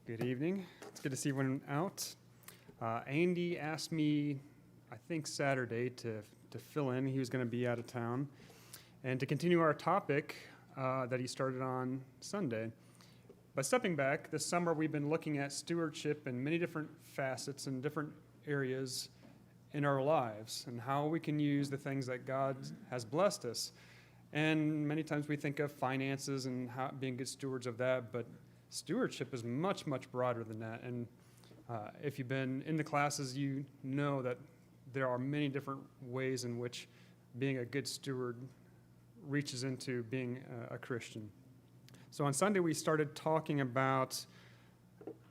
Good evening. It's good to see everyone out. Andy asked me, I think Saturday, to fill in. He was going to be out of town. And to continue our topic that he started on Sunday. By stepping back, this summer we've been looking at stewardship in many different facets and different areas in our lives and how we can use the things that God has blessed us. And many times we think of finances and how being good stewards of that, but stewardship is much, much broader than that. And if you've been in the classes, you know that there are many different ways in which being a good steward reaches into being a Christian. So on Sunday, we started talking about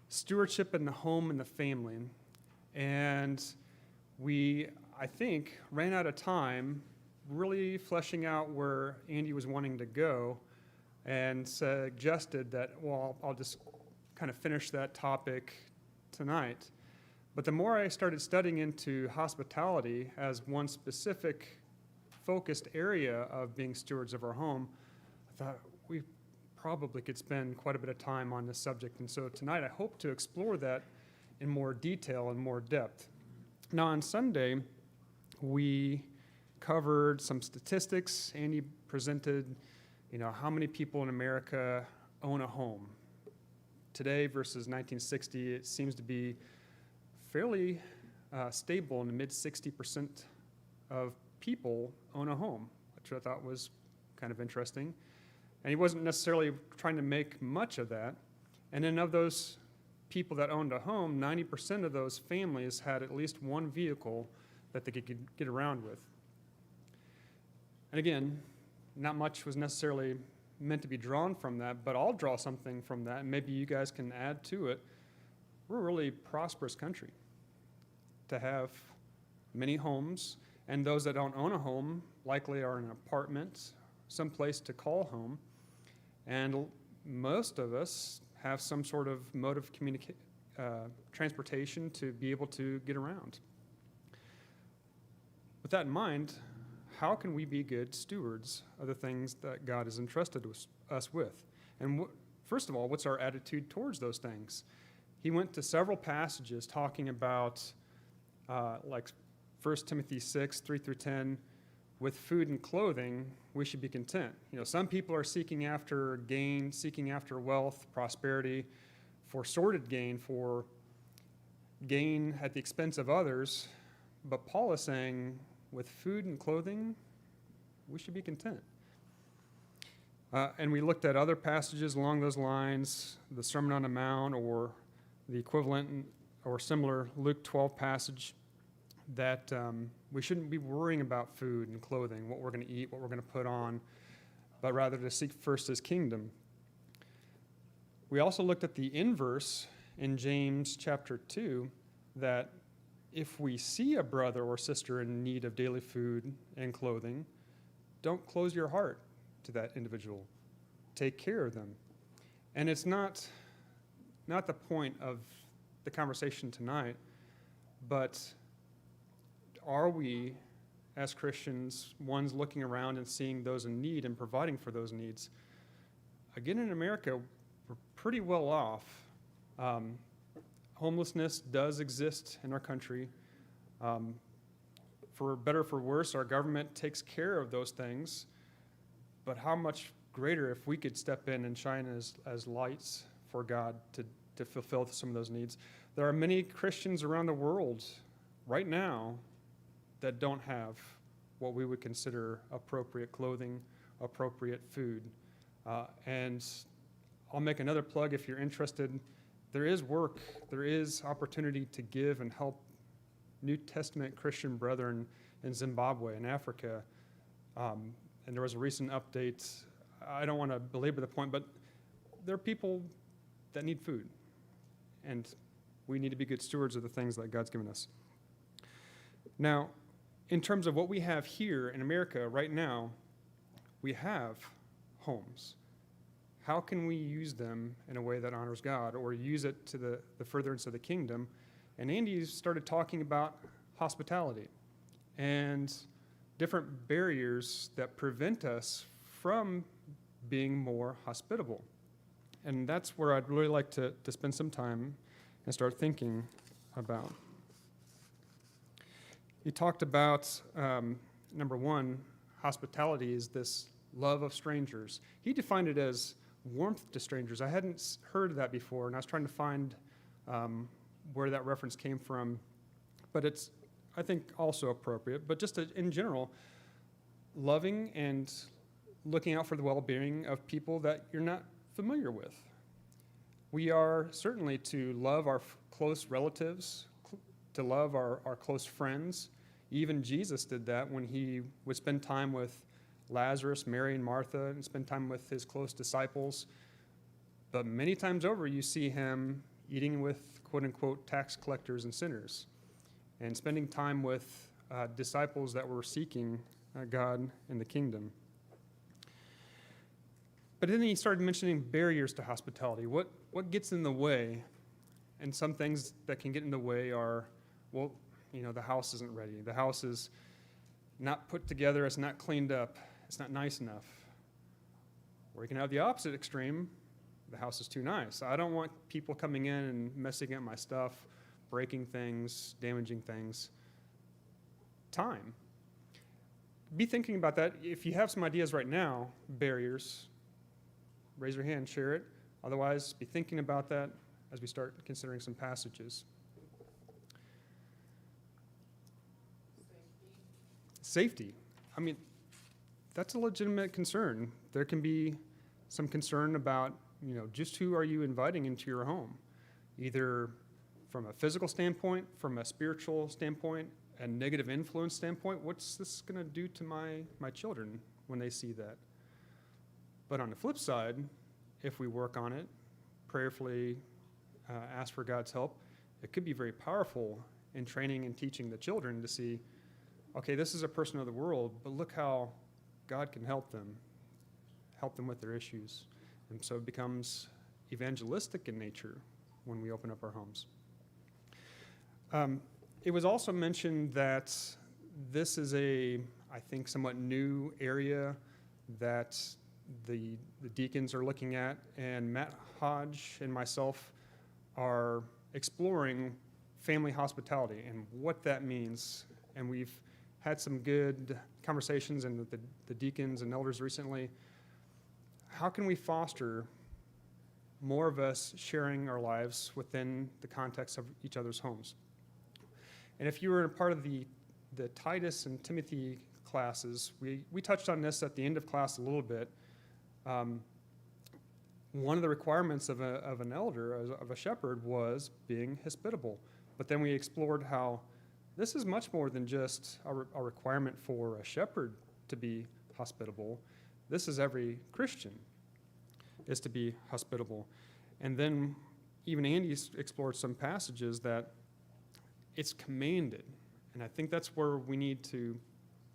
stewardship in the home and the family. And we, I think, ran out of time really fleshing out where Andy was wanting to go, and suggested that, well, I'll just kind of finish that topic tonight. But the more I started studying into hospitality as one specific focused area of being stewards of our home, I thought we probably could spend quite a bit of time on this subject. And so tonight I hope to explore that in more detail and more depth. Now on Sunday, we covered some statistics. Andy presented how many people in America own a home. Today versus 1960, it seems to be fairly stable in the mid 60% of people own a home, which I thought was kind of interesting. And he wasn't necessarily trying to make much of that. And then of those people that owned a home, 90% of those families had at least one vehicle that they could get around with. And again, not much was necessarily meant to be drawn from that, but I'll draw something from that, and maybe you guys can add to it. We're a really prosperous country to have many homes, and those that don't own a home likely are in an apartment, some place to call home, and most of us have some sort of mode of transportation to be able to get around. With that in mind, how can we be good stewards of the things that God has entrusted us with? And first of all, what's our attitude towards those things? He went to several passages talking about, like 1 Timothy 6, 3 through 10, with food and clothing, we should be content. Some people are seeking after gain, seeking after wealth, prosperity, for sordid gain, for gain at the expense of others. But Paul is saying, with food and clothing, we should be content. And we looked at other passages along those lines, the Sermon on the Mount or the equivalent or similar Luke 12 passage, that we shouldn't be worrying about food and clothing, what we're going to eat, what we're going to put on, but rather to seek first his kingdom. We also looked at the inverse in James chapter 2, that if we see a brother or sister in need of daily food and clothing, don't close your heart to that individual. Take care of them. And it's not the point of the conversation tonight, but are we, as Christians, ones looking around and seeing those in need and providing for those needs? Again, in America, we're pretty well off. Homelessness does exist in our country. For better or for worse, our government takes care of those things. But how much greater if we could step in and shine as lights for God to fulfill some of those needs. There are many Christians around the world right now that don't have what we would consider appropriate clothing, appropriate food. And I'll make another plug if you're interested. There is work, there is opportunity to give and help New Testament Christian brethren in Zimbabwe and Africa. And there was a recent update. I don't want to belabor the point, but there are people that need food. And we need to be good stewards of the things that God's given us. Now, in terms of what we have here in America right now, we have homes. How can we use them in a way that honors God or use it to the furtherance of the kingdom? And Andy started talking about hospitality and different barriers that prevent us from being more hospitable. And that's where I'd really like to spend some time and start thinking about. He talked about, number one, hospitality is this love of strangers. He defined it as warmth to strangers. I hadn't heard that before, and I was trying to find where that reference came from. But it's, I think, also appropriate. But just in general, loving and looking out for the well-being of people that you're not familiar with. We are certainly to love our close relatives, to love our close friends. Even Jesus did that when he would spend time with Lazarus, Mary, and Martha, and spend time with his close disciples. But many times over, you see him eating with quote-unquote tax collectors and sinners, and spending time with disciples that were seeking God and the kingdom. But then he started mentioning barriers to hospitality. What gets in the way? And some things that can get in the way are, well, the house isn't ready. The house is not put together. It's not cleaned up. It's not nice enough. Or you can have the opposite extreme. The house is too nice. I don't want people coming in and messing up my stuff, breaking things, damaging things. Time. Be thinking about that. If you have some ideas right now, barriers, raise your hand, share it. Otherwise, be thinking about that as we start considering some passages. Safety. I mean, that's a legitimate concern. There can be some concern about, just who are you inviting into your home? Either from a physical standpoint, from a spiritual standpoint, a negative influence standpoint. What's this going to do to my children when they see that? But on the flip side, if we work on it, prayerfully ask for God's help, it could be very powerful in training and teaching the children to see, okay, this is a person of the world, but look how God can help them with their issues. And so it becomes evangelistic in nature when we open up our homes. It was also mentioned that this is I think, somewhat new area that the deacons are looking at, and Matt Hodge and myself are exploring family hospitality and what that means. And we've had some good conversations and with the deacons and elders recently. How can we foster more of us sharing our lives within the context of each other's homes? And if you were a part of the Titus and Timothy classes, we touched on this at the end of class a little bit. One of the requirements of an elder, of a shepherd, was being hospitable. But then we explored how this is much more than just a requirement for a shepherd to be hospitable. This is every Christian is to be hospitable. And then even Andy explored some passages that it's commanded. And I think that's where we need to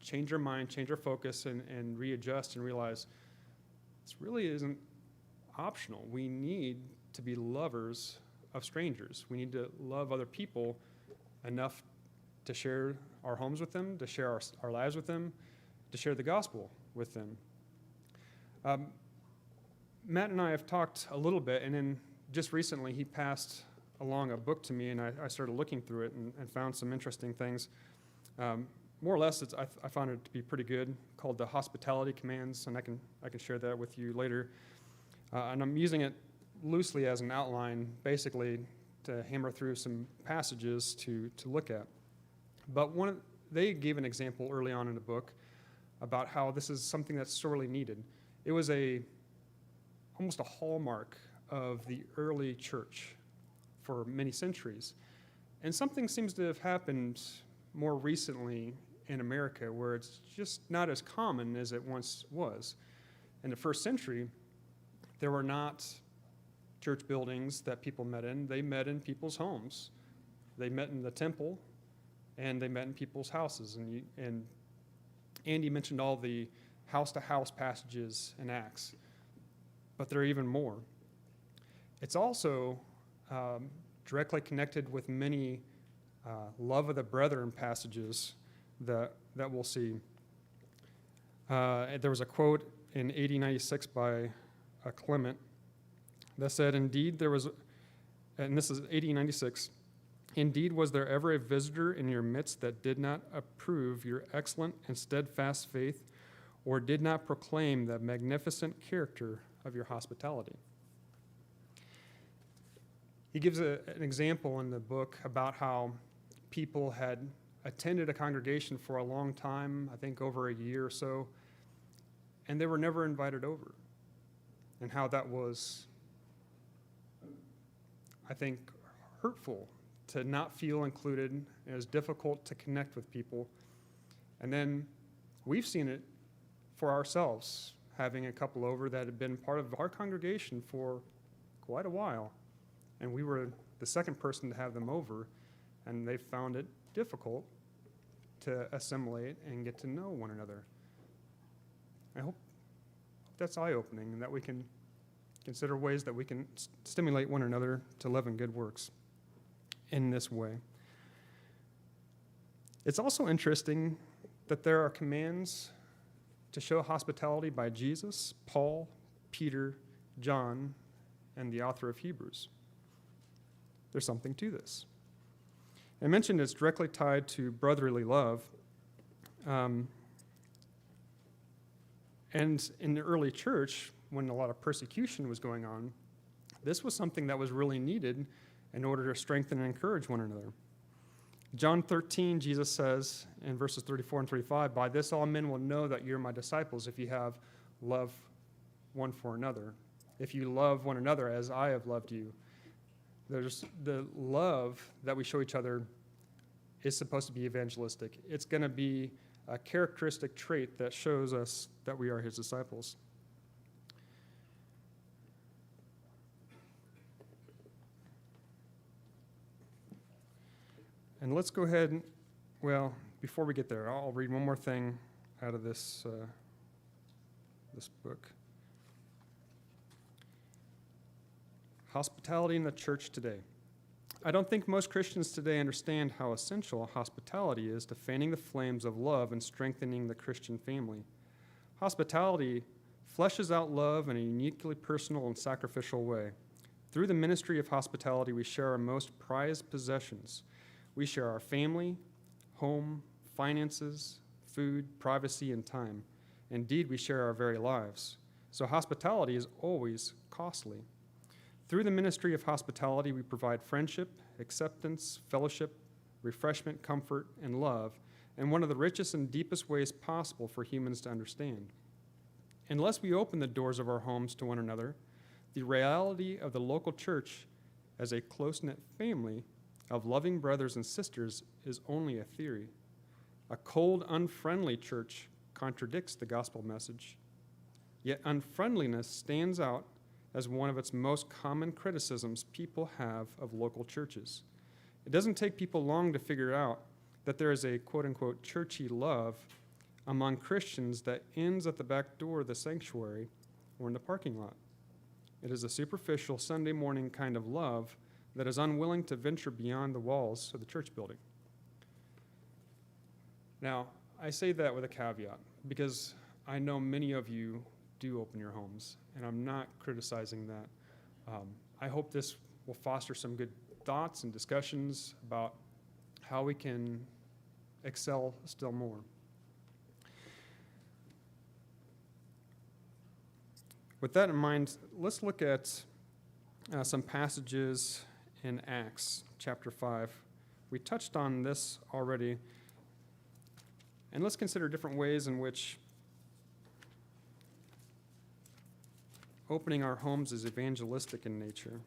change our mind, change our focus, and readjust and realize this really isn't optional. We need to be lovers of strangers. We need to love other people enough to share our homes with them, to share our lives with them, to share the gospel with them. Matt and I have talked a little bit, and then just recently he passed along a book to me, and I started looking through it and found some interesting things. More or less, I found it to be pretty good, called the Hospitality Commands, and I can share that with you later. And I'm using it loosely as an outline, basically to hammer through some passages to look at. But they gave an example early on in the book about how this is something that's sorely needed. It was almost a hallmark of the early church for many centuries. And something seems to have happened more recently in America where it's just not as common as it once was. In the first century, there were not church buildings that people met in. They met in people's homes. They met in the temple, and they met in people's houses. And Andy mentioned all the house-to-house passages in Acts, but there are even more. It's also directly connected with many love of the brethren passages that we'll see. There was a quote in AD 96 by Clement that said, indeed there was, and this is AD 96, indeed was there ever a visitor in your midst that did not approve your excellent and steadfast faith, or did not proclaim the magnificent character of your hospitality? He gives an example in the book about how people had attended a congregation for a long time, I think over a year or so, and they were never invited over. And how that was, I think, hurtful to not feel included. It was difficult to connect with people. And then we've seen it for ourselves, having a couple over that had been part of our congregation for quite a while. And we were the second person to have them over, and they found it difficult to assimilate and get to know one another. I hope that's eye-opening, and that we can consider ways that we can stimulate one another to love and good works in this way. It's also interesting that there are commands to show hospitality by Jesus, Paul, Peter, John, and the author of Hebrews. There's something to this. I mentioned it's directly tied to brotherly love. And in the early church, when a lot of persecution was going on, this was something that was really needed in order to strengthen and encourage one another. John 13, Jesus says in verses 34 and 35, "By this all men will know that you're my disciples if you have love one for another. If you love one another as I have loved you." There's the love that we show each other is supposed to be evangelistic. It's going to be a characteristic trait that shows us that we are his disciples. And let's go ahead and, well, before we get there, I'll read one more thing out of this book. Hospitality in the church today. I don't think most Christians today understand how essential hospitality is to fanning the flames of love and strengthening the Christian family. Hospitality fleshes out love in a uniquely personal and sacrificial way. Through the ministry of hospitality, we share our most prized possessions. We share our family, home, finances, food, privacy, and time. Indeed, we share our very lives. So hospitality is always costly. Through the ministry of hospitality, we provide friendship, acceptance, fellowship, refreshment, comfort, and love in one of the richest and deepest ways possible for humans to understand. Unless we open the doors of our homes to one another, the reality of the local church as a close-knit family of loving brothers and sisters is only a theory. A cold, unfriendly church contradicts the gospel message. Yet unfriendliness stands out as one of its most common criticisms people have of local churches. It doesn't take people long to figure out that there is a quote-unquote churchy love among Christians that ends at the back door of the sanctuary or in the parking lot. It is a superficial Sunday morning kind of love that is unwilling to venture beyond the walls of the church building. Now, I say that with a caveat because I know many of you do open your homes, and I'm not criticizing that. I hope this will foster some good thoughts and discussions about how we can excel still more. With that in mind, let's look at some passages in Acts chapter 5. We touched on this already, and let's consider different ways in which opening our homes is evangelistic in nature.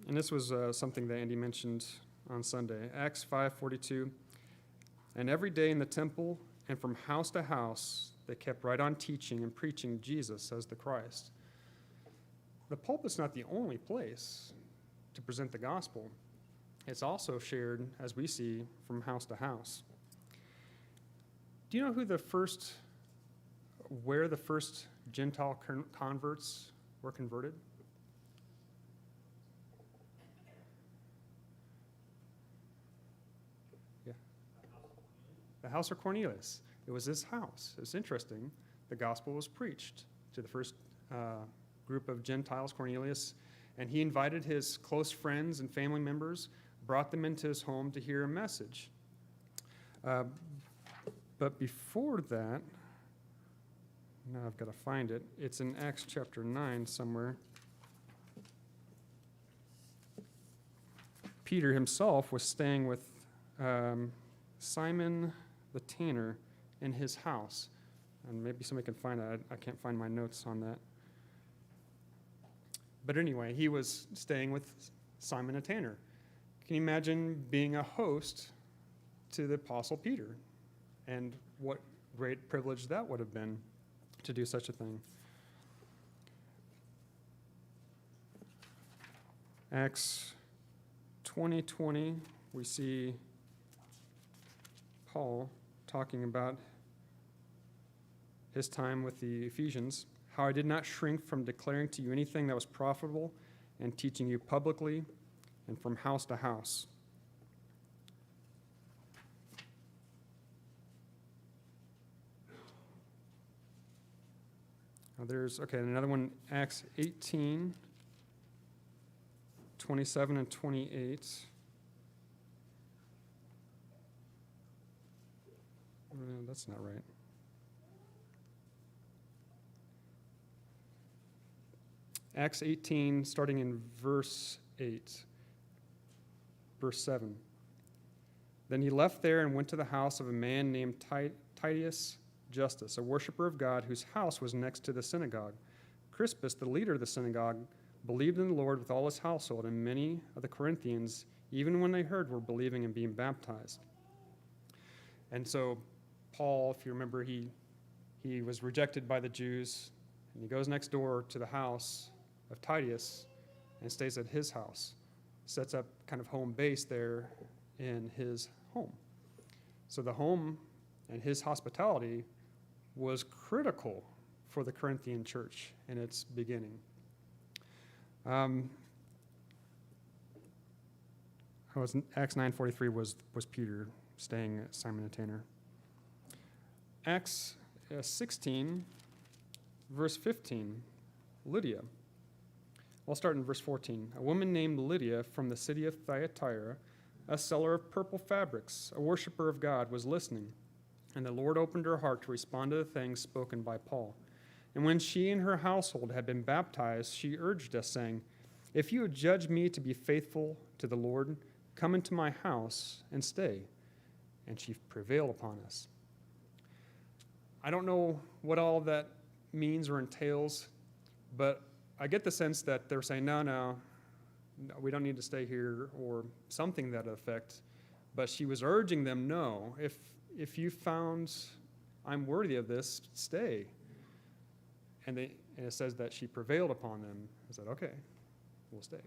And this was something that Andy mentioned on Sunday. Acts 5:42. "And every day in the temple and from house to house, they kept right on teaching and preaching Jesus as the Christ." The pulpit's not the only place to present the gospel. It's also shared, as we see, from house to house. Do you know where the first Gentile converts were converted? the house of Cornelius. It was his house. It's interesting. The gospel was preached to the first group of Gentiles, Cornelius, and he invited his close friends and family members, brought them into his home to hear a message. But before that, now I've got to find it. It's in Acts chapter 9 somewhere. Peter himself was staying with Simon the tanner in his house. And maybe somebody can find that. I can't find my notes on that. But anyway, he was staying with Simon the tanner. Can you imagine being a host to the Apostle Peter? And what great privilege that would have been to do such a thing. Acts 20:20, we see Paul talking about his time with the Ephesians, how I did not shrink from declaring to you anything that was profitable and teaching you publicly and from house to house. Now there's, another one, Acts 18:27 and 28. That's not right. Acts 18, starting in verse 8. Verse 7. Then he left there and went to the house of a man named Titus Justus, a worshiper of God, whose house was next to the synagogue. Crispus, the leader of the synagogue, believed in the Lord with all his household, and many of the Corinthians, even when they heard, were believing and being baptized. And so Paul, if you remember, he was rejected by the Jews, and he goes next door to the house of Titus and stays at his house, sets up kind of home base there in his home. So the home and his hospitality was critical for the Corinthian church in its beginning. Acts 9:43 was Peter staying at Simon the tanner. Acts 16, verse 15, Lydia. I'll start in verse 14. A woman named Lydia from the city of Thyatira, a seller of purple fabrics, a worshiper of God, was listening, and the Lord opened her heart to respond to the things spoken by Paul. And when she and her household had been baptized, she urged us, saying, if you would judge me to be faithful to the Lord, come into my house and stay. And she prevailed upon us. I don't know what all of that means or entails, but I get the sense that they're saying, no, we don't need to stay here, or something to that effect. But she was urging them, no, if you found I'm worthy of this, stay. And it says that she prevailed upon them. I said, okay, we'll stay.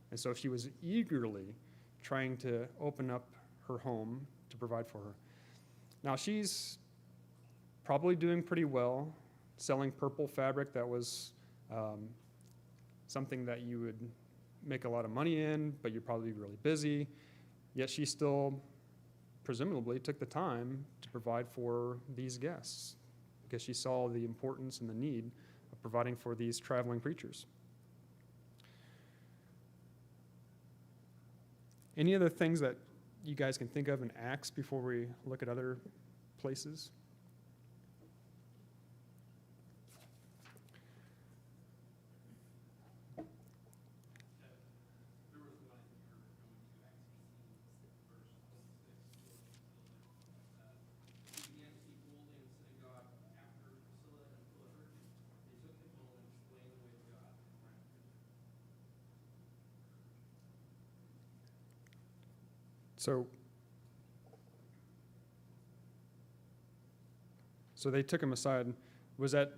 And so she was eagerly trying to open up her home to provide for her. Now she's probably doing pretty well, selling purple fabric that was something that you would make a lot of money in, but you're probably really busy. Yet she still presumably took the time to provide for these guests because she saw the importance and the need of providing for these traveling preachers. Any other things that you guys can think of in Acts before we look at other places? So they took him aside. Was that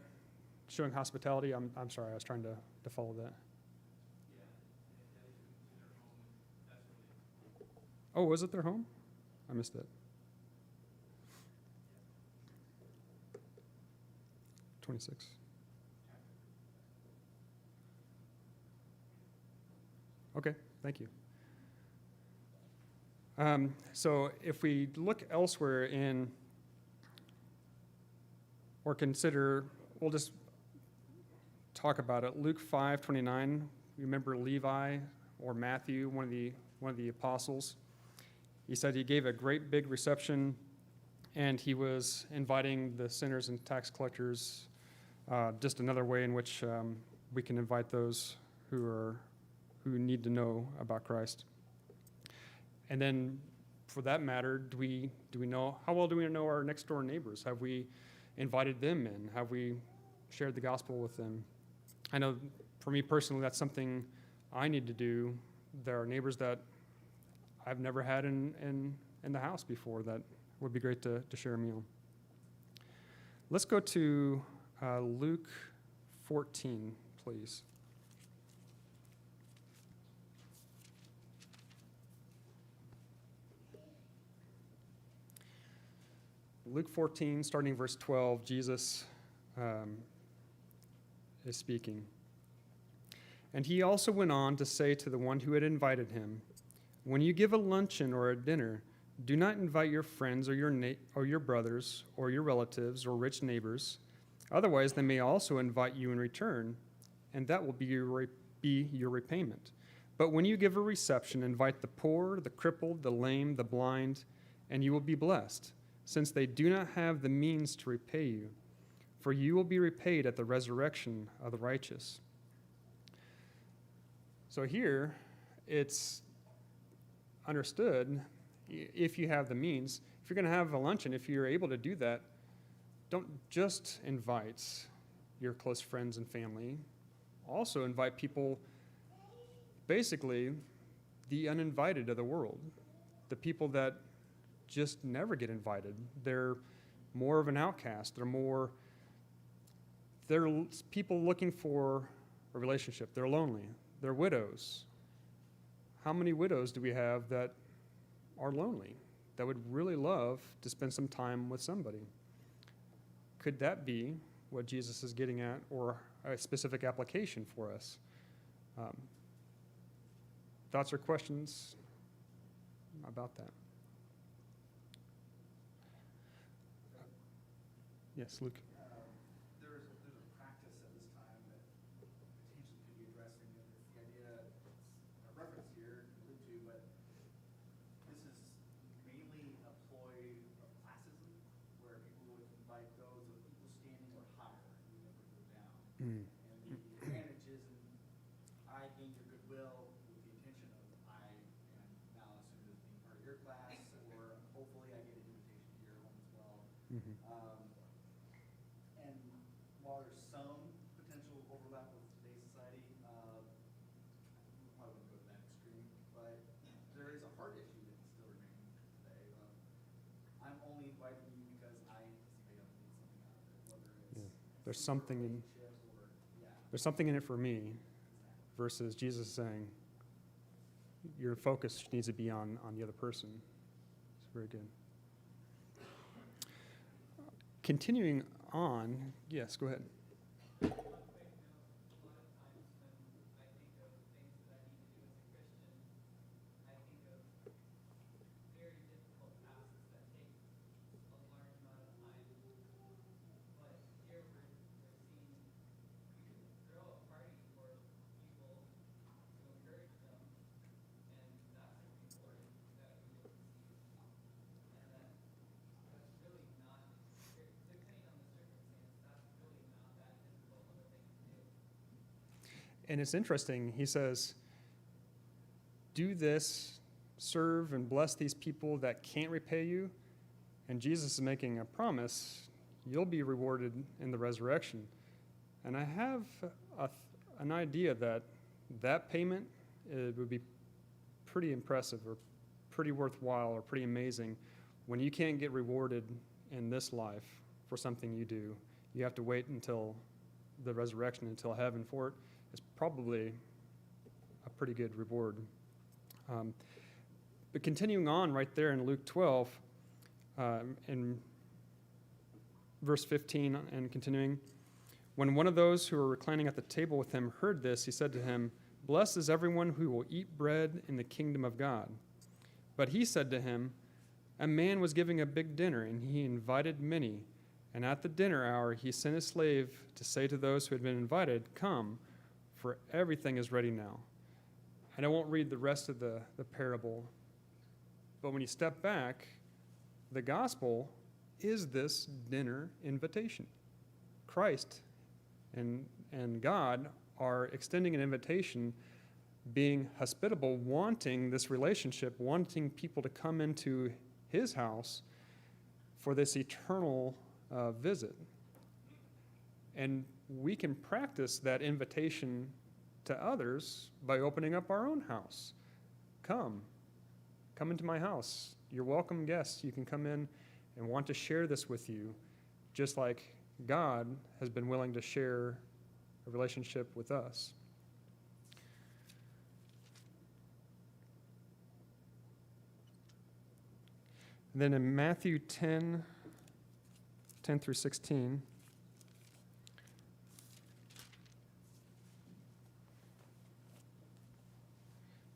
showing hospitality? I'm sorry, I was trying to follow that. Oh, was it their home? I missed it. 26. Okay, thank you. So if we look elsewhere in, or consider, we'll just talk about it. Luke 5:29. Remember Levi or Matthew, one of the apostles. He said he gave a great big reception, and he was inviting the sinners and tax collectors. Just another way in which we can invite those who need to know about Christ. And then, for that matter, do we know, how well do we know our next door neighbors? Have we invited them in? Have we shared the gospel with them? I know for me personally, that's something I need to do. There are neighbors that I've never had in the house before that would be great to share a meal. Let's go to Luke 14, please. Luke 14, starting verse 12, Jesus is speaking. And he also went on to say to the one who had invited him, "When you give a luncheon or a dinner, do not invite your friends or your brothers or your relatives or rich neighbors. Otherwise, they may also invite you in return, and that will be your repayment. But when you give a reception, invite the poor, the crippled, the lame, the blind, and you will be blessed, since they do not have the means to repay you. For you will be repaid at the resurrection of the righteous." So here, it's understood, if you have the means, if you're going to have a luncheon, if you're able to do that, don't just invite your close friends and family. Also invite people, basically, the uninvited of the world, the people that just never get invited. They're more of an outcast. They're people looking for a relationship. They're lonely. They're widows. How many widows do we have that are lonely, that would really love to spend some time with somebody? Could that be what Jesus is getting at, or a specific application for us? Thoughts or questions about that? Yes, Luke. There's a practice at this time that potentially could be addressing it. It's the idea, it's a reference here, allude to, but this is mainly a ploy of classism, where people would invite those with equal standing or higher, and never go down. Mm. And the advantage is, I gain your goodwill with the intention of I am now assumed as being part of your class, or hopefully I get an invitation to your home as well. Mm-hmm. And while there's some potential overlap with today's society, we probably wouldn't go to that extreme, but there is a heart issue that can still remain today. I'm only inviting you because I anticipate I'm going to get something out of it, whether it's There's something in or, there's something in it for me, versus Jesus saying your focus needs to be on the other person. It's very good. Continuing on, yes, go ahead. And it's interesting, he says, do this, serve and bless these people that can't repay you. And Jesus is making a promise, you'll be rewarded in the resurrection. And I have an idea that payment would be pretty impressive, or pretty worthwhile, or pretty amazing. When you can't get rewarded in this life for something you do, you have to wait until the resurrection, until heaven for it. It's probably a pretty good reward. But continuing on right there in Luke 12, in verse 15 and continuing, when one of those who were reclining at the table with him heard this, he said to him, "Blessed is everyone who will eat bread in the kingdom of God." But he said to him, a man was giving a big dinner, and he invited many. And at the dinner hour he sent a slave to say to those who had been invited, come, for everything is ready now. And I won't read the rest of the parable, but when you step back, the gospel is this dinner invitation. Christ and God are extending an invitation, being hospitable, wanting this relationship, wanting people to come into his house for this eternal visit. And we can practice that invitation to others by opening up our own house. Come into my house. You're welcome guests. You can come in and want to share this with you, just like God has been willing to share a relationship with us. And then in Matthew 10 through 16,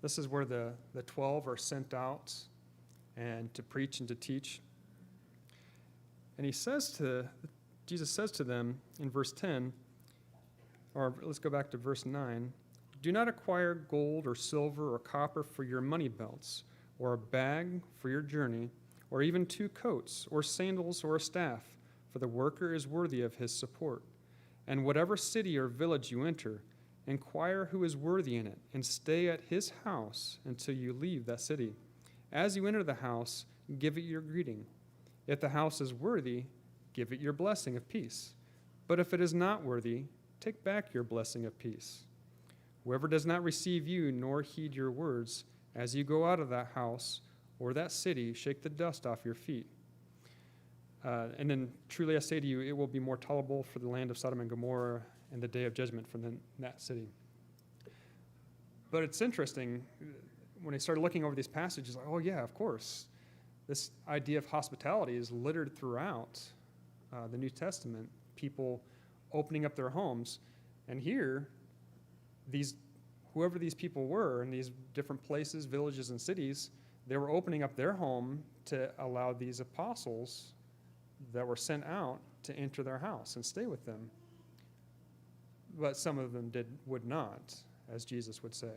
this is where the 12 are sent out and to preach and to teach. And Jesus says to them in verse 10, or let's go back to verse 9, do not acquire gold or silver or copper for your money belts, or a bag for your journey, or even 2 coats, or sandals, or a staff, for the worker is worthy of his support. And whatever city or village you enter, inquire who is worthy in it, and stay at his house until you leave that city. As you enter the house, give it your greeting. If the house is worthy, give it your blessing of peace. But if it is not worthy, take back your blessing of peace. Whoever does not receive you nor heed your words, as you go out of that house or that city, shake the dust off your feet. And then truly I say to you, it will be more tolerable for the land of Sodom and Gomorrah in the day of judgment from that city. But it's interesting, when I started looking over these passages, like, oh yeah, of course. This idea of hospitality is littered throughout the New Testament, people opening up their homes. And here, whoever these people were in these different places, villages, and cities, they were opening up their home to allow these apostles that were sent out to enter their house and stay with them. But some of them would not, as Jesus would say.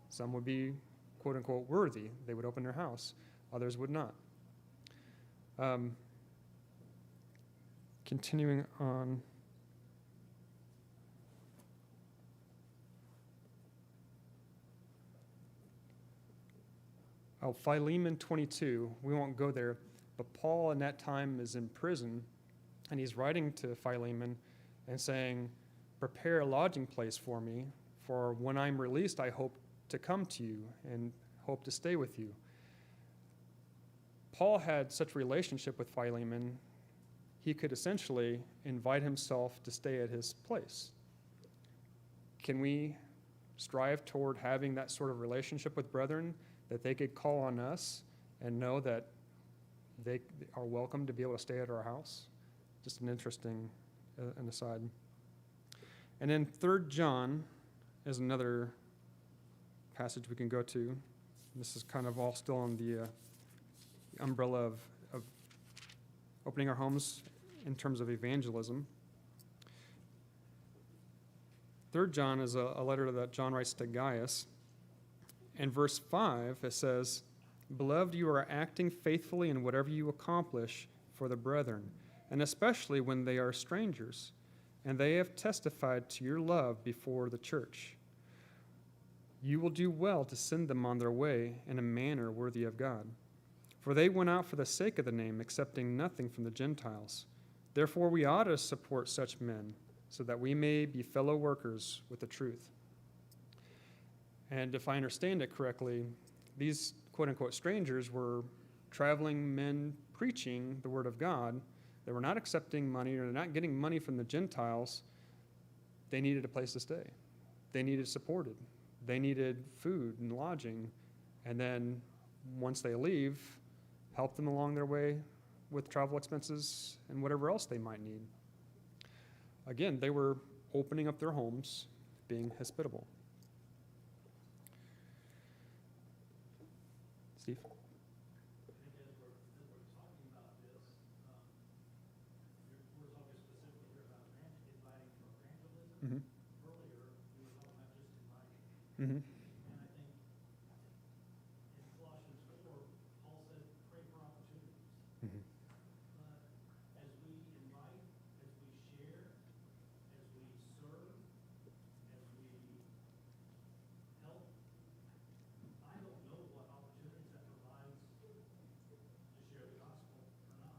Some would be, quote unquote, worthy. They would open their house. Others would not. Continuing on. Philemon 22, we won't go there, but Paul in that time is in prison, and he's writing to Philemon and saying, prepare a lodging place for me, for when I'm released, I hope to come to you and hope to stay with you. Paul had such a relationship with Philemon, he could essentially invite himself to stay at his place. Can we strive toward having that sort of relationship with brethren, that they could call on us and know that they are welcome to be able to stay at our house? Just an interesting an aside. And then 3 John is another passage we can go to. This is kind of all still on the umbrella of opening our homes in terms of evangelism. 3 John is a letter that John writes to Gaius. In verse 5, it says, beloved, you are acting faithfully in whatever you accomplish for the brethren, and especially when they are strangers, and they have testified to your love before the church. You will do well to send them on their way in a manner worthy of God. For they went out for the sake of the name, accepting nothing from the Gentiles. Therefore we ought to support such men, so that we may be fellow workers with the truth. And if I understand it correctly, these quote-unquote strangers were traveling men preaching the word of God. They were not accepting money, or not getting money from the Gentiles. They needed a place to stay. They needed supported. They needed food and lodging. And then once they leave, help them along their way with travel expenses and whatever else they might need. Again, they were opening up their homes, being hospitable. Steve? Mhm. And I think in Colossians 4, Paul said, pray for opportunities. Mhm. But as we invite, as we share, as we serve, as we help, I don't know what opportunities that provides to share the gospel or not.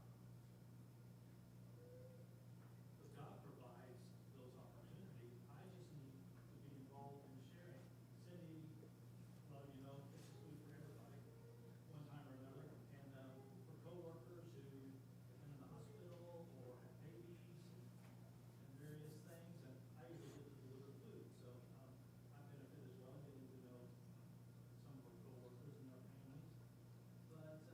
But God provides those opportunities. I just need to be involved in the sharing. Cindy, well, you know, this is food for everybody, one time or another. And for coworkers who have been in the hospital or have babies and various things, and I usually get to deliver food, so I benefit as well, getting to know some of our coworkers and their families. But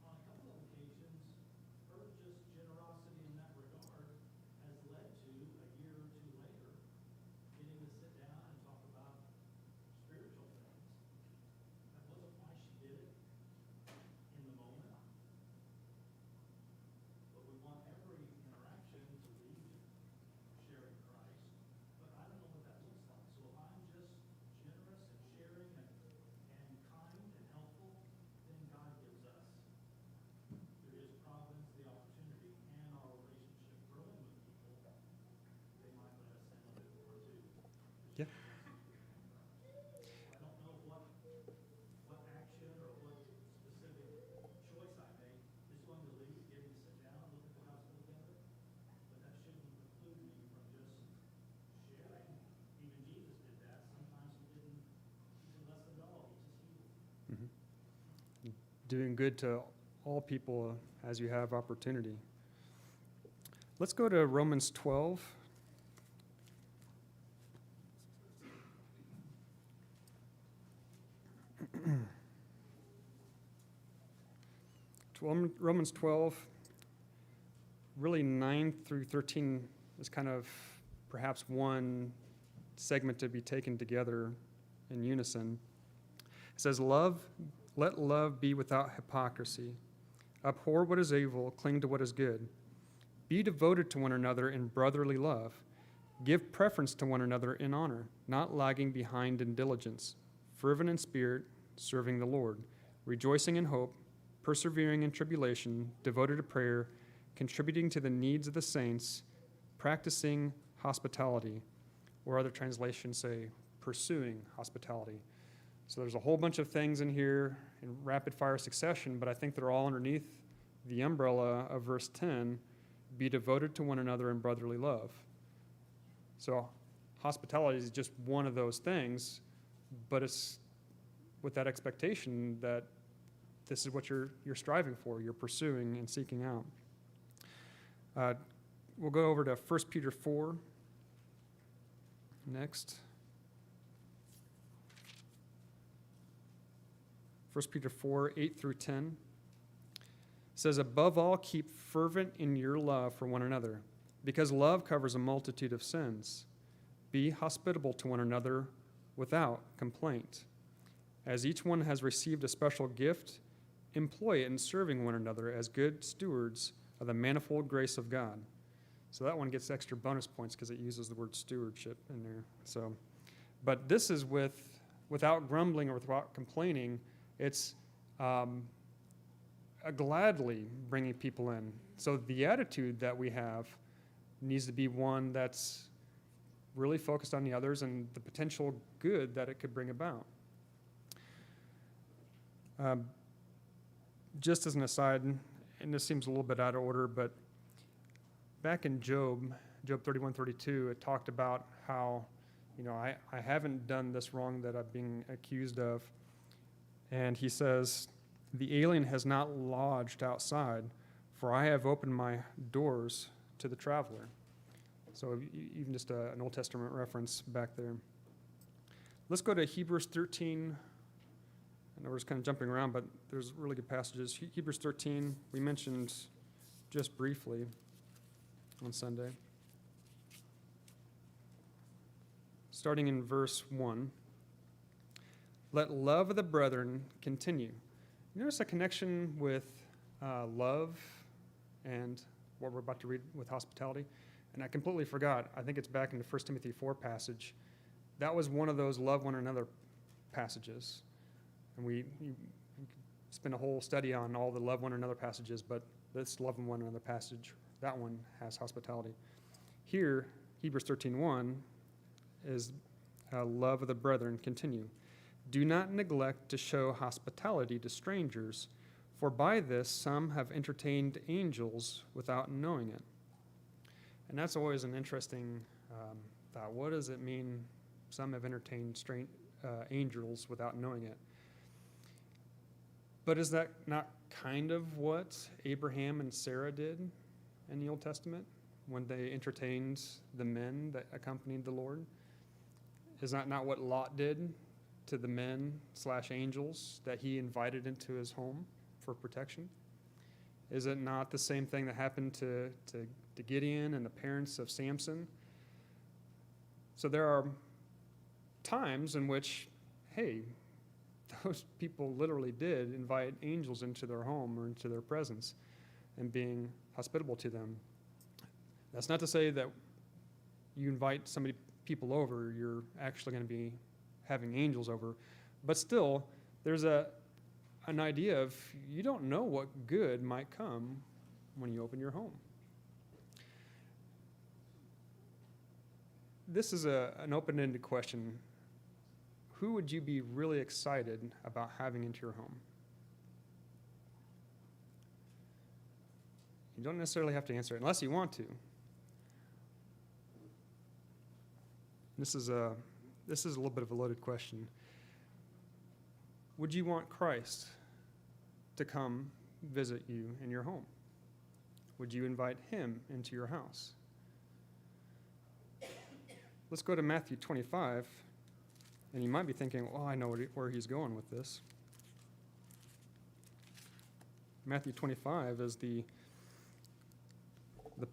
on a couple of occasions, her just generosity in that regard has led to, a year or two later, getting to sit down and talk about spiritual things. That wasn't why she did it in the moment, but we want every interaction to lead sharing Christ. But I don't know what that looks like. So if I'm just generous and sharing and kind and helpful, then God gives us, through His providence, the opportunity, and our relationship growing with people, they might let us in a bit more too. Yeah. I don't know what action or what specific choice I make is going to lead, getting to sit down and look at the gospel together, but that shouldn't preclude me from just sharing. Even Jesus did that. Sometimes He didn't do less at all. He just healed. Mhm. Doing good to all people as you have opportunity. Let's go to Romans 12. Romans 12, really 9 through 13 is kind of perhaps one segment to be taken together in unison. It says, let love be without hypocrisy. Abhor what is evil, cling to what is good. Be devoted to one another in brotherly love. Give preference to one another in honor, not lagging behind in diligence, fervent in spirit, serving the Lord, rejoicing in hope, persevering in tribulation, devoted to prayer, contributing to the needs of the saints, practicing hospitality, or other translations say pursuing hospitality. So there's a whole bunch of things in here in rapid fire succession, but I think they're all underneath the umbrella of verse 10, be devoted to one another in brotherly love. So hospitality is just one of those things, but it's with that expectation that this is what you're striving for, you're pursuing and seeking out. We'll go over to 1 Peter 4 next. 1 Peter 4, 8 through 10 says, above all, keep fervent in your love for one another, because love covers a multitude of sins. Be hospitable to one another without complaint. As each one has received a special gift, employ it in serving one another as good stewards of the manifold grace of God. So that one gets extra bonus points because it uses the word stewardship in there. So, but this is without grumbling or without complaining. It's gladly bringing people in. So the attitude that we have needs to be one that's really focused on the others and the potential good that it could bring about. Just as an aside, and this seems a little bit out of order, but back in Job 31:32, it talked about how, I haven't done this wrong that I'm being accused of. And he says, the alien has not lodged outside, for I have opened my doors to the traveler. So even just an Old Testament reference back there. Let's go to Hebrews 13. I know we're just kind of jumping around, but there's really good passages. Hebrews 13, we mentioned just briefly on Sunday. Starting in verse 1. Let love of the brethren continue. You notice a connection with love and what we're about to read with hospitality? And I completely forgot. I think it's back in the 1 Timothy 4 passage that was one of those love one another passages. And we could spend a whole study on all the love one another passages, but this love one another passage, that one has hospitality. Here, Hebrews 13:1 is love of the brethren, continue. Do not neglect to show hospitality to strangers, for by this some have entertained angels without knowing it. And that's always an interesting thought. What does it mean, some have entertained angels without knowing it? But is that not kind of what Abraham and Sarah did in the Old Testament when they entertained the men that accompanied the Lord? Is that not what Lot did to the men/angels that he invited into his home for protection? Is it not the same thing that happened to Gideon and the parents of Samson? So there are times in which, hey, those people literally did invite angels into their home or into their presence and being hospitable to them. That's not to say that you invite people over, you're actually going to be having angels over. But still, there's an idea of you don't know what good might come when you open your home. This is an open-ended question. Who would you be really excited about having into your home? You don't necessarily have to answer it unless you want to. This is a little bit of a loaded question. Would you want Christ to come visit you in your home? Would you invite him into your house? Let's go to Matthew 25, and you might be thinking, oh, I know where he's going with this. Matthew 25 is the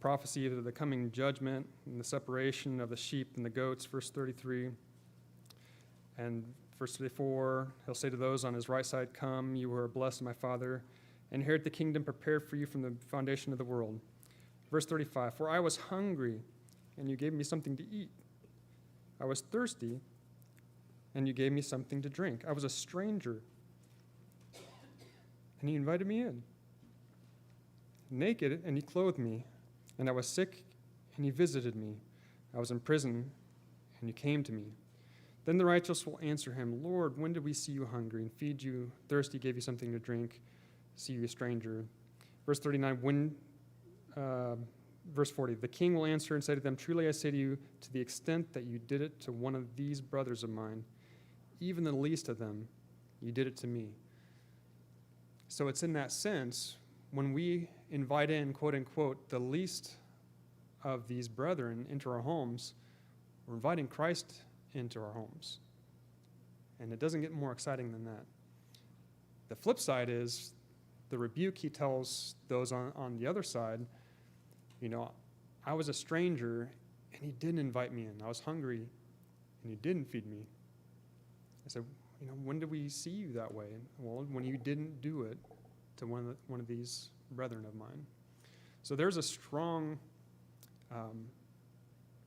prophecy of the coming judgment and the separation of the sheep and the goats, verse 33. And verse 34, he'll say to those on his right side, come, you who are blessed of my Father, inherit the kingdom prepared for you from the foundation of the world. Verse 35, for I was hungry, and you gave me something to eat. I was thirsty, and you gave me something to drink. I was a stranger, and you invited me in. Naked, and you clothed me. And I was sick, and you visited me. I was in prison, and you came to me. Then the righteous will answer him, Lord, when did we see you hungry and feed you, thirsty, gave you something to drink, see you a stranger? Verse 39, verse 40, the king will answer and say to them, truly I say to you, to the extent that you did it to one of these brothers of mine, even the least of them, you did it to me. So it's in that sense, when we invite in, quote unquote, the least of these brethren into our homes, we're inviting Christ into our homes. And it doesn't get more exciting than that. The flip side is the rebuke he tells those on the other side, I was a stranger and he didn't invite me in. I was hungry and you didn't feed me. I said, when did we see you that way? Well, when you didn't do it to one of these brethren of mine. So there's a strong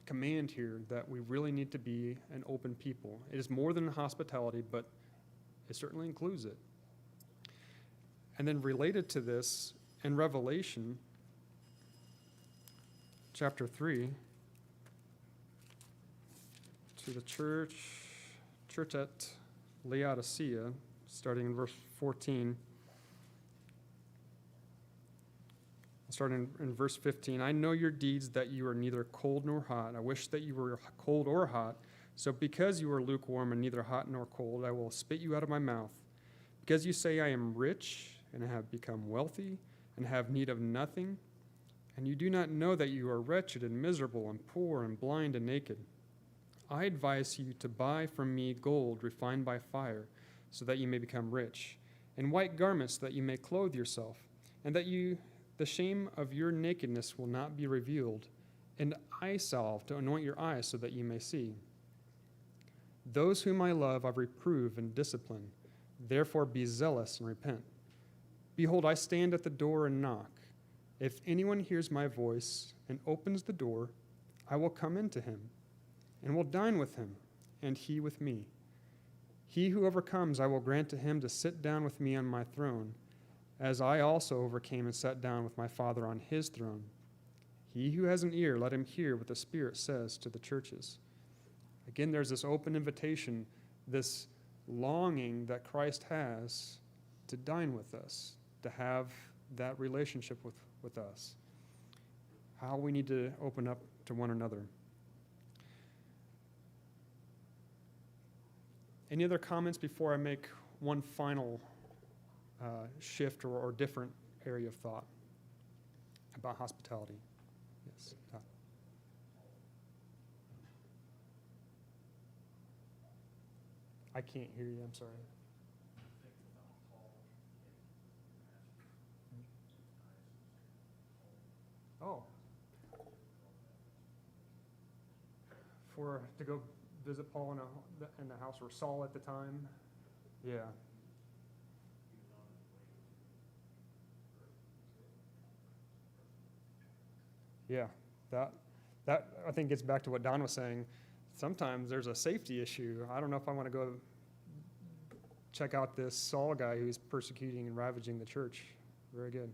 command here that we really need to be an open people. It is more than hospitality, but it certainly includes it. And then related to this, in Revelation chapter 3, to the church at Laodicea, starting in verse 14, starting in verse 15, I know your deeds, that you are neither cold nor hot. I wish that you were cold or hot. So because you are lukewarm and neither hot nor cold, I will spit you out of my mouth. Because you say I am rich and have become wealthy and have need of nothing, and you do not know that you are wretched and miserable and poor and blind and naked. I advise you to buy from me gold refined by fire, so that you may become rich, and white garments so that you may clothe yourself, and that the shame of your nakedness will not be revealed, and eye salve to anoint your eyes so that you may see. Those whom I love I reprove and discipline. Therefore be zealous and repent. Behold, I stand at the door and knock. If anyone hears my voice and opens the door, I will come into him, and will dine with him, and he with me. He who overcomes, I will grant to him to sit down with me on my throne, as I also overcame and sat down with my Father on his throne. He who has an ear, let him hear what the Spirit says to the churches. Again, there's this open invitation, this longing that Christ has to dine with us, to have that relationship with us. How we need to open up to one another. Any other comments before I make one final shift or different area of thought about hospitality? Yes. I can't hear you. I'm sorry. Oh. To go visit Paul in the house where Saul at the time? Yeah. Yeah. That I think gets back to what Don was saying. Sometimes there's a safety issue. I don't know if I want to go check out this Saul guy who's persecuting and ravaging the church. Very good.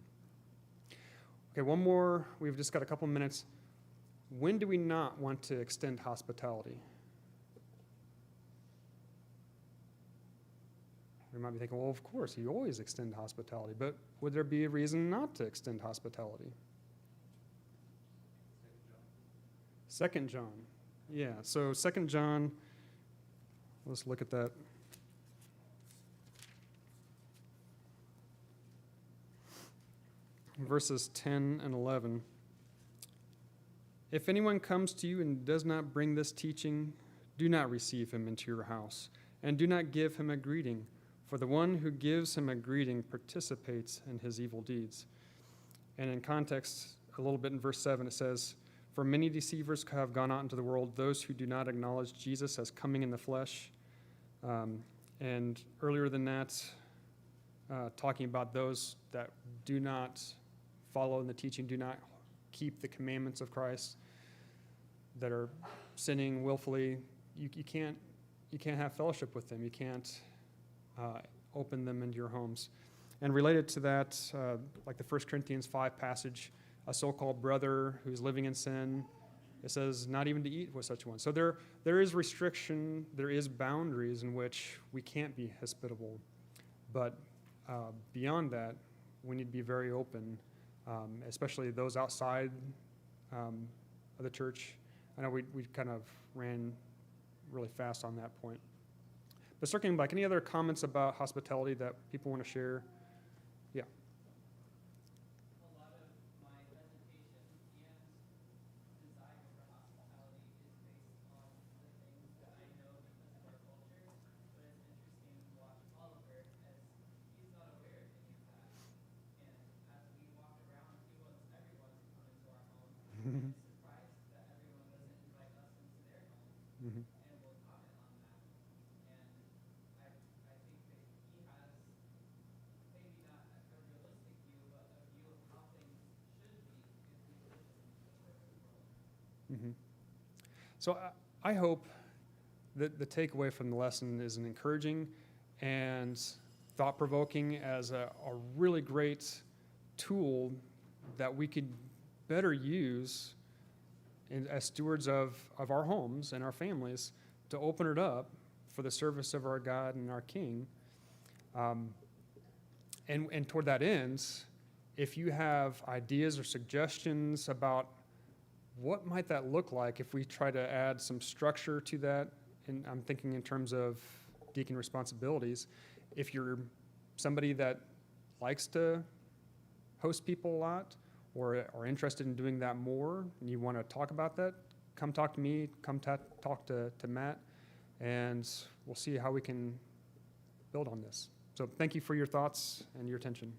Okay, one more. We've just got a couple minutes. When do we not want to extend hospitality? We might be thinking, well, of course, you always extend hospitality, but would there be a reason not to extend hospitality? 2 John. Yeah, so 2 John, let's look at that. Verses 10 and 11. If anyone comes to you and does not bring this teaching, do not receive him into your house, and do not give him a greeting, for the one who gives him a greeting participates in his evil deeds. And in context, a little bit in verse 7, it says, for many deceivers have gone out into the world, those who do not acknowledge Jesus as coming in the flesh. And earlier than that, talking about those that do not follow in the teaching, do not keep the commandments of Christ, that are sinning willfully, you can't have fellowship with them. You can't open them into your homes. And related to that, like the 1 Corinthians 5 passage, a so-called brother who's living in sin, it says not even to eat with such one. So there is restriction, there is boundaries in which we can't be hospitable. But beyond that, we need to be very open, especially those outside of the church. I know we kind of ran really fast on that point. But circling back, any other comments about hospitality that people want to share? Yeah. A lot of my hesitation and desire for hospitality is based on the things that I know because of our culture, but it's interesting to watch Oliver as he's not aware of any of that. And as we walk around, he wants everyone to come into our home. And is surprised that everyone doesn't invite us into their home. Mm-hmm. And will comment on that. And I think that he has maybe not a realistic view, but a view of how things should be if we live in a perfect world. Mm-hmm. So I hope that the takeaway from the lesson is an encouraging and thought-provoking as a really great tool that we could better use as stewards of our homes and our families to open it up for the service of our God and our King. And toward that end, if you have ideas or suggestions about what might that look like if we try to add some structure to that, and I'm thinking in terms of deacon responsibilities, if you're somebody that likes to host people a lot or are interested in doing that more and you want to talk about that, come talk to me, come talk to Matt, and we'll see how we can build on this. So thank you for your thoughts and your attention.